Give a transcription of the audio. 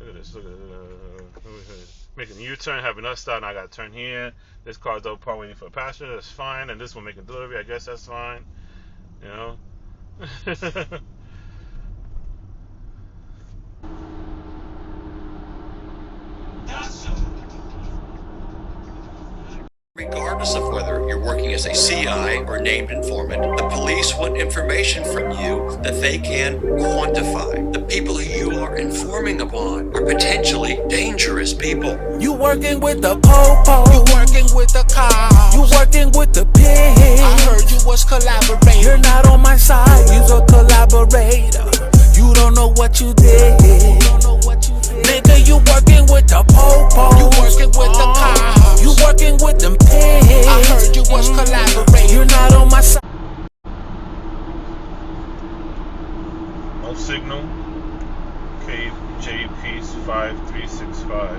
at this. Look at this. Making a U-turn, having us start, and I got to turn here. This car's double parked waiting for a passenger. That's fine. And this one making delivery. I guess that's fine. You know. Regardless of whether you're working as a CI or named informant, the police want information from you that they can quantify. The people who you are informing upon are potentially dangerous people. You working with the po-po, you working with the cops, you working with the pigs. I heard you was collaborating. You're not on my side, you's a collaborator. You don't know what you did. Nigga, you working with the po-po, you working with the cops, you working with them pigs. I heard you was collaborating. You're not on my side. No signal. KJP 5365.